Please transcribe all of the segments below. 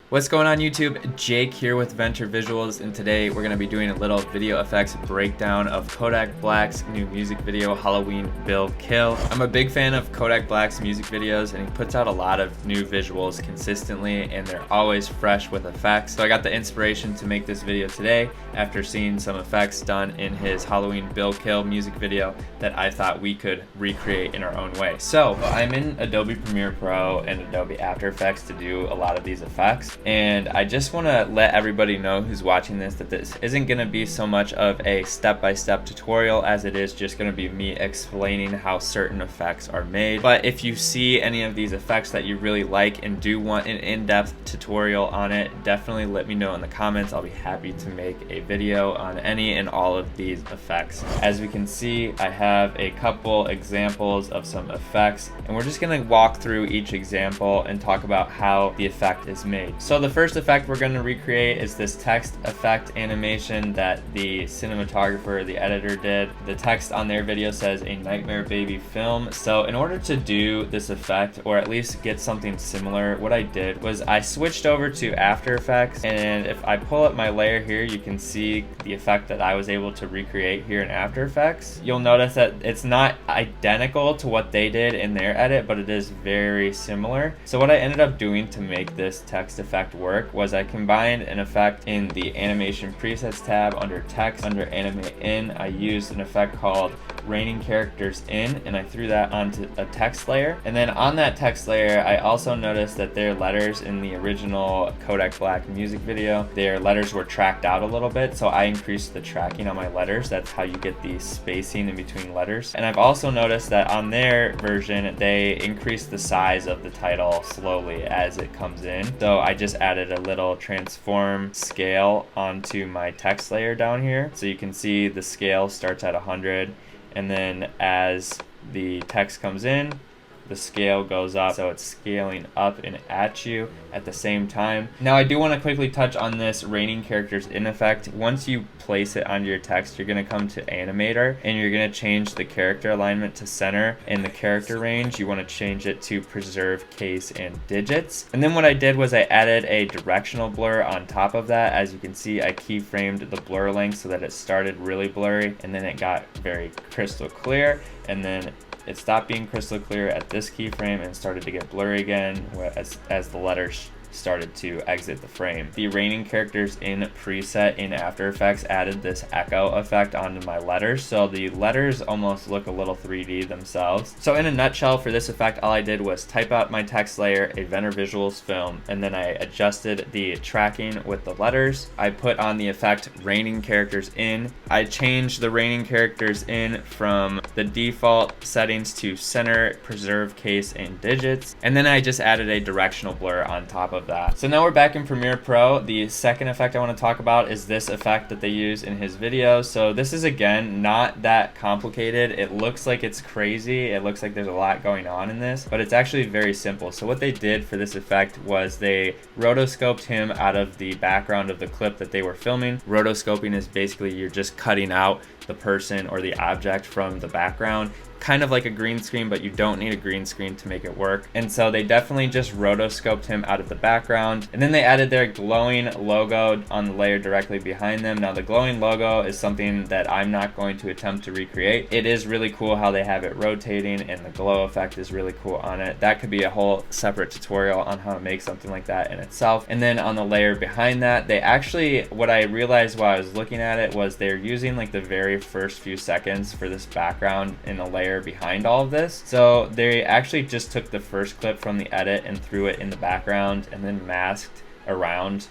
What's going on YouTube? Jake here with Venture Visuals, and today we're going to be doing a little video effects breakdown of KODAK Black's new music video, Halloween Bill Kill. I'm a big fan of KODAK Black's music videos, and he puts out a lot of new visuals consistently, and they're always fresh with effects. So I got the inspiration to make this video today after seeing some effects done in his Halloween Bill Kill music video that I thought we could recreate in our own way. So I'm in Adobe Premiere Pro and Adobe After Effects to do a lot of these effects. And I just want to let everybody know who's watching this that this isn't going to be so much of a step-by-step tutorial as it is just going to be me explaining how certain effects are made. But if you see any of these effects that you really like and do want an in-depth tutorial on it, definitely let me know in the comments. I'll be happy to make a video on any and all of these effects. As we can see, I have a couple examples of some effects, and we're just going to walk through each example and talk about how the effect is made. So the first effect we're going to recreate is this text effect animation that the cinematographer, the editor did. The text on their video says "A Nightmare Baby Film." So in order to do this effect, or at least get something similar, what I did was I switched over to After Effects, and if I pull up my layer here, you can see the effect that I was able to recreate here in After Effects. You'll notice that it's not identical to what they did in their edit, but it is very similar. So what I ended up doing to make this text effect work was I combined an effect in the animation presets tab under text. Under animate in, I used an effect called raining characters in, and I threw that onto a text layer. And then on that text layer, I also noticed that their letters in the original KODAK Black music video, their letters were tracked out a little bit, so I increased the tracking on my letters. That's how you get the spacing in between letters. And I've also noticed that on their version, they increased the size of the title slowly as it comes in. So I just added a little transform scale onto my text layer down here. So you can see the scale starts at 100, and then as the text comes in, the scale goes up, so it's scaling up and at you at the same time. Now I do want to quickly touch on this raining characters in effect. Once you place it onto your text, you're going to come to animator, and you're going to change the character alignment to center. In the character range, you want to change it to preserve case and digits. And then what I did was I added a directional blur on top of that. As you can see, I keyframed the blur length so that it started really blurry, and then it got very crystal clear, and then it stopped being crystal clear at this keyframe and started to get blurry again as the letters started to exit the frame. The raining characters in preset in After Effects added this echo effect onto my letters, so the letters almost look a little 3D themselves. So in a nutshell, for this effect, all I did was type out my text layer, a Venture Visuals film, and then I adjusted the tracking with the letters. I put on the effect raining characters in. I changed the raining characters in from the default settings to center, preserve case, and digits, and then I just added a directional blur on top of that. So now we're back in Premiere Pro. The second effect I want to talk about is this effect that they use in his video. So this is, again, not that complicated. It looks like it's crazy. It looks like there's a lot going on in this, but it's actually very simple. So what they did for this effect was they rotoscoped him out of the background of the clip that they were filming. Rotoscoping is basically you're just cutting out the person or the object from the background, kind of like a green screen, but you don't need a green screen to make it work. And so they definitely just rotoscoped him out of the background, and then they added their glowing logo on the layer directly behind them. Now the glowing logo is something that I'm not going to attempt to recreate. It is really cool how they have it rotating, and the glow effect is really cool on it. That could be a whole separate tutorial on how to make something like that in itself. And then on the layer behind that, they actually, what I realized while I was looking at it was they're using like the very first few seconds for this background in the layer behind all of this. So they actually just took the first clip from the edit and threw it in the background and then masked around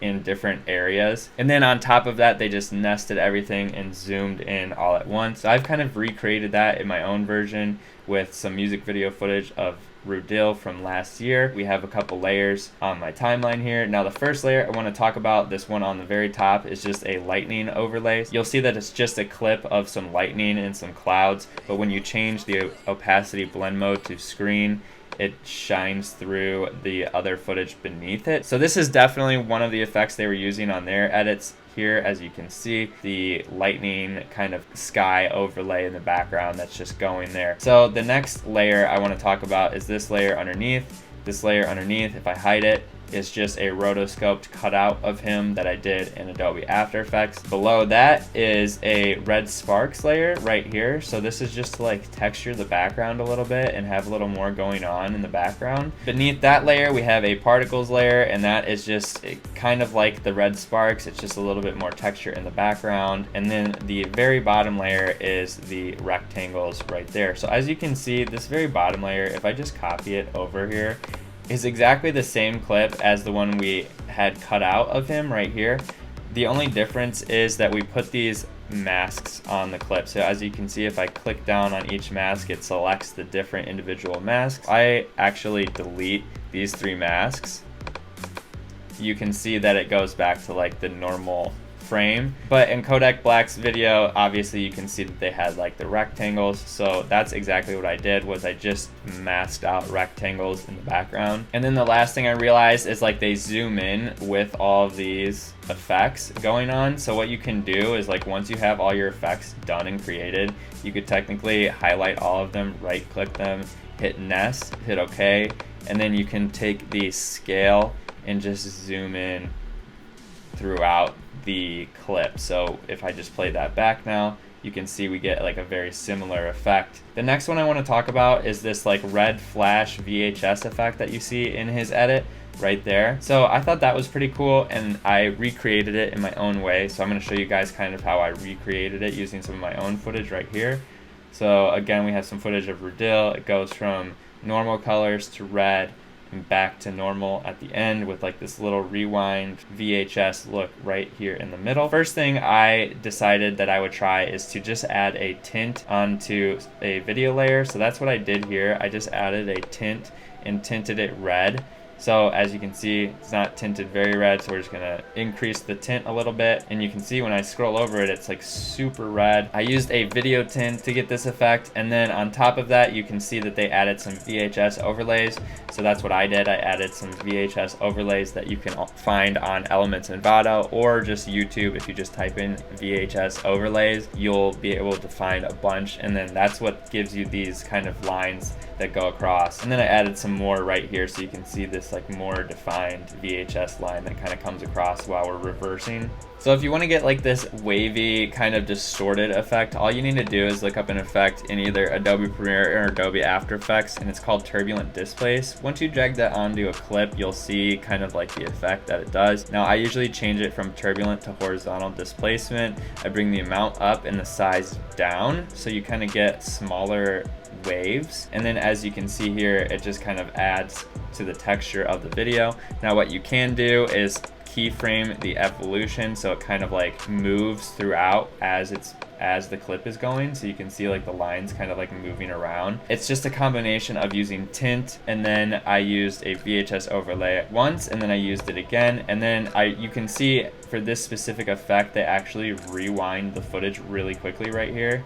in different areas. And then on top of that, they just nested everything and zoomed in all at once. So I've kind of recreated that in my own version with some music video footage of Rudil from last year. We have a couple layers on my timeline here. Now the first layer I want to talk about, this one on the very top, is just a lightning overlay. You'll see that it's just a clip of some lightning and some clouds, but when you change the opacity blend mode to screen, it shines through the other footage beneath it. So this is definitely one of the effects they were using on their edits. Here, as you can see, the lightning kind of sky overlay in the background that's just going there. So the next layer I want to talk about is this layer underneath. This layer underneath, if I hide it, is just a rotoscoped cutout of him that I did in Adobe After Effects. Below that is a red sparks layer right here. So this is just to like texture the background a little bit and have a little more going on in the background. Beneath that layer, we have a particles layer, and that is just kind of like the red sparks. It's just a little bit more texture in the background. And then the very bottom layer is the rectangles right there. So as you can see, this very bottom layer, if I just copy it over here, is exactly the same clip as the one we had cut out of him right here. The only difference is that we put these masks on the clip. So as you can see, if I click down on each mask, it selects the different individual masks. I actually delete these 3 masks. You can see that it goes back to like the normal frame. But in Kodak Black's video, obviously you can see that they had like the rectangles. So that's exactly what I did, was I just masked out rectangles in the background. And then the last thing I realized is like they zoom in with all of these effects going on. So what you can do is like once you have all your effects done and created, you could technically highlight all of them, right click them, hit nest, hit OK, and then you can take the scale and just zoom in throughout the clip. So if I just play that back now, you can see we get like a very similar effect. The next one I want to talk about is this like red flash VHS effect that you see in his edit right there. So I thought that was pretty cool, and I recreated it in my own way. So I'm going to show you guys kind of how I recreated it using some of my own footage right here. So again, we have some footage of Rudil. It goes from normal colors to red and back to normal at the end with like this little rewind VHS look right here in the middle. First thing I decided that I would try is to just add a tint onto a video layer. So that's what I did here. I just added a tint and tinted it red. So as you can see, it's not tinted very red, so we're just gonna increase the tint a little bit. And you can see when I scroll over it, it's like super red. I used a video tint to get this effect, and then on top of that, you can see that they added some VHS overlays. So that's what I did. I added some VHS overlays that you can find on Elements Envato or just YouTube. If you just type in VHS overlays, you'll be able to find a bunch, and then that's what gives you these kind of lines that go across. And then I added some more right here so you can see this like more defined VHS line that kind of comes across while we're reversing. So if you want to get like this wavy kind of distorted effect, all you need to do is look up an effect in either Adobe Premiere or Adobe After Effects, and it's called Turbulent Displace. Once you drag that onto a clip, you'll see kind of like the effect that it does. Now I usually change it from turbulent to horizontal displacement. I bring the amount up and the size down, so you kind of get smaller waves. And then as you can see here, it just kind of adds to the texture of the video. Now what you can do is keyframe the evolution so it kind of like moves throughout as the clip is going, so you can see like the lines kind of like moving around. It's just a combination of using tint, and then I used a VHS overlay once, and then I used it again, and then you can see for this specific effect they actually rewind the footage really quickly right here.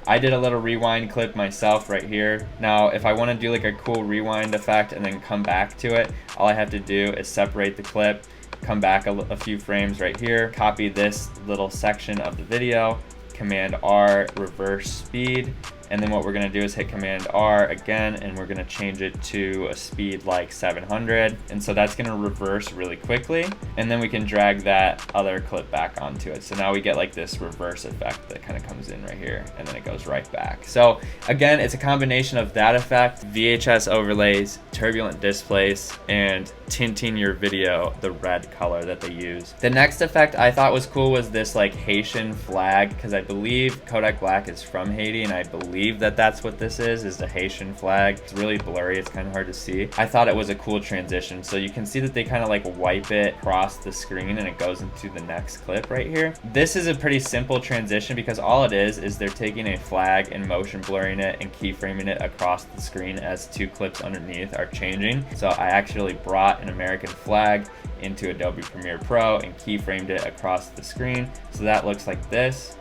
I did a little rewind clip myself right here. Now, if I want to do like a cool rewind effect and then come back to it, all I have to do is separate the clip, come back a few frames right here, copy this little section of the video, Command R, reverse speed, and then what we're gonna do is hit Command R again, and we're gonna change it to a speed like 700. And so that's gonna reverse really quickly. And then we can drag that other clip back onto it. So now we get like this reverse effect that kind of comes in right here, and then it goes right back. So again, it's a combination of that effect, VHS overlays, turbulent displace, and tinting your video the red color that they use. The next effect I thought was cool was this like Haitian flag, because I believe Kodak Black is from Haiti, and I believe that that's what this is the Haitian flag. It's really blurry, it's kind of hard to see. I thought it was a cool transition. So you can see that they kind of like wipe it across the screen and it goes into the next clip right here. This is a pretty simple transition because all it is they're taking a flag and motion blurring it and keyframing it across the screen as two clips underneath are changing. So I actually brought an American flag into Adobe Premiere Pro and keyframed it across the screen. So that looks like this.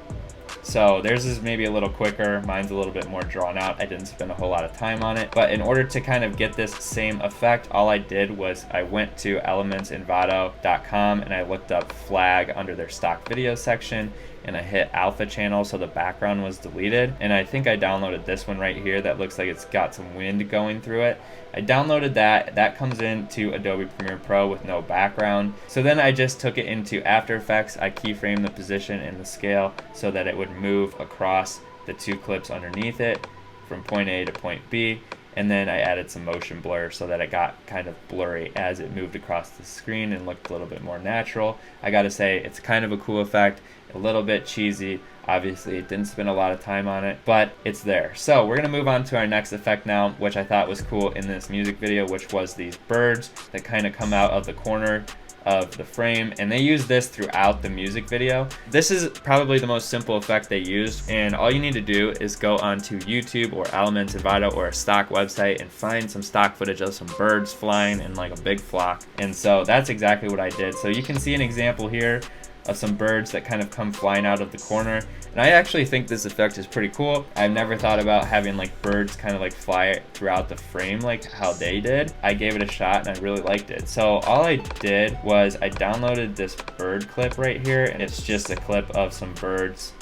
So theirs is maybe a little quicker, mine's a little bit more drawn out. I didn't spend a whole lot of time on it, but in order to kind of get this same effect, all I did was I went to elementsenvato.com and I looked up flag under their stock video section, and I hit alpha channel, so the background was deleted. And I think I downloaded this one right here that looks like it's got some wind going through it. I downloaded that comes into Adobe Premiere Pro with no background. So then I just took it into After Effects. I keyframed the position and the scale so that it would move across the two clips underneath it from point A to point B. And then I added some motion blur so that it got kind of blurry as it moved across the screen and looked a little bit more natural. I gotta say, it's kind of a cool effect, a little bit cheesy. Obviously, it didn't spend a lot of time on it, but it's there. So we're gonna move on to our next effect now, which I thought was cool in this music video, which was these birds that kind of come out of the corner of the frame, and they use this throughout the music video. This is probably the most simple effect they used, and all you need to do is go onto YouTube or Elements, Envato, or a stock website and find some stock footage of some birds flying in like a big flock. And so that's exactly what I did. So you can see an example here of some birds that kind of come flying out of the corner. And I actually think this effect is pretty cool. I've never thought about having like birds kind of like fly throughout the frame like how they did. I gave it a shot and I really liked it. So all I did was I downloaded this bird clip right here, and it's just a clip of some birds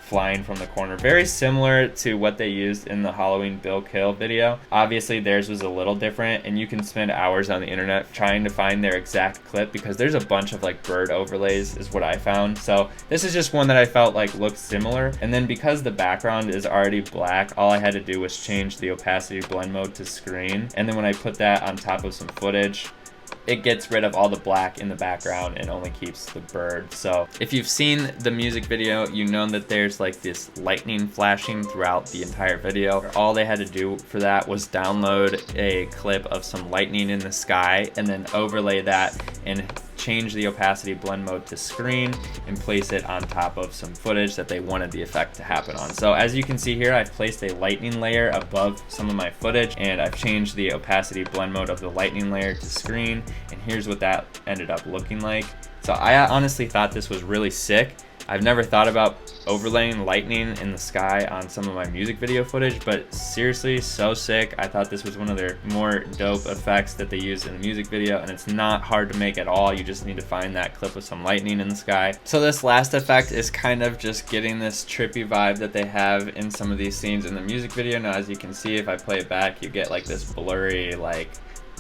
flying from the corner. Very similar to what they used in the Halloween Bill Kill video. Obviously theirs was a little different, and you can spend hours on the internet trying to find their exact clip because there's a bunch of like bird overlays is what I found. So this is just one that I felt like looked similar. And then because the background is already black, all I had to do was change the opacity blend mode to screen. And then when I put that on top of some footage, it gets rid of all the black in the background and only keeps the bird. So if you've seen the music video, you know that there's like this lightning flashing throughout the entire video. All they had to do for that was download a clip of some lightning in the sky and then overlay that and change the opacity blend mode to screen and place it on top of some footage that they wanted the effect to happen on. So as you can see here, I've placed a lightning layer above some of my footage, and I've changed the opacity blend mode of the lightning layer to screen, and here's what that ended up looking like. So I honestly thought this was really sick. I've never thought about overlaying lightning in the sky on some of my music video footage, but seriously, so sick. I thought this was one of their more dope effects that they used in the music video, and it's not hard to make at all. You just need to find that clip with some lightning in the sky. So this last effect is kind of just getting this trippy vibe that they have in some of these scenes in the music video. Now, as you can see, if I play it back, you get like this blurry, like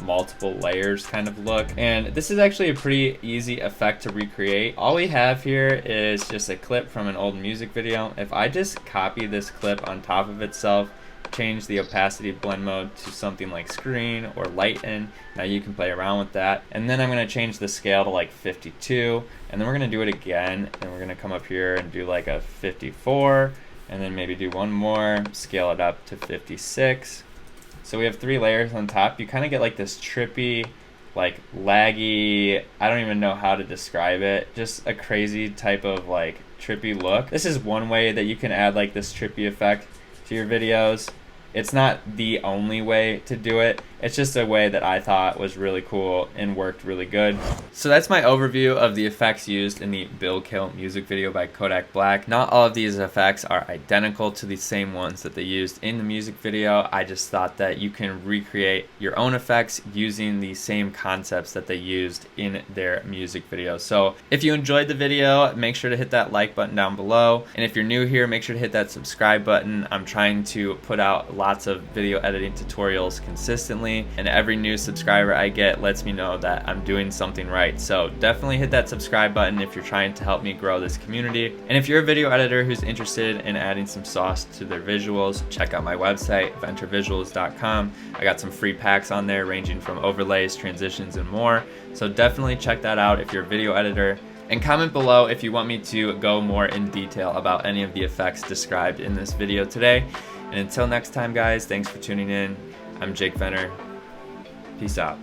multiple layers kind of look, and this is actually a pretty easy effect to recreate. All we have here is just a clip from an old music video. If I just copy this clip on top of itself, change the opacity blend mode to something like screen or lighten, now you can play around with that. And then I'm going to change the scale to like 52, and then we're going to do it again, and we're going to come up here and do like a 54, and then maybe do one more, scale it up to 56. So we have 3 layers on top. You kind of get like this trippy, like laggy, I don't even know how to describe it, just a crazy type of like trippy look. This is one way that you can add like this trippy effect to your videos. It's not the only way to do it. It's just a way that I thought was really cool and worked really good. So that's my overview of the effects used in the Bill Kill music video by KODAK Black. Not all of these effects are identical to the same ones that they used in the music video. I just thought that you can recreate your own effects using the same concepts that they used in their music video. So if you enjoyed the video, make sure to hit that like button down below. And if you're new here, make sure to hit that subscribe button. I'm trying to put out lots of video editing tutorials consistently, and every new subscriber I get lets me know that I'm doing something right. So definitely hit that subscribe button if you're trying to help me grow this community. And if you're a video editor who's interested in adding some sauce to their visuals, check out my website, venturvisuals.com. I got some free packs on there ranging from overlays, transitions, and more. So definitely check that out if you're a video editor. And comment below if you want me to go more in detail about any of the effects described in this video today. And until next time, guys, thanks for tuning in. I'm Jake Venner. Peace out.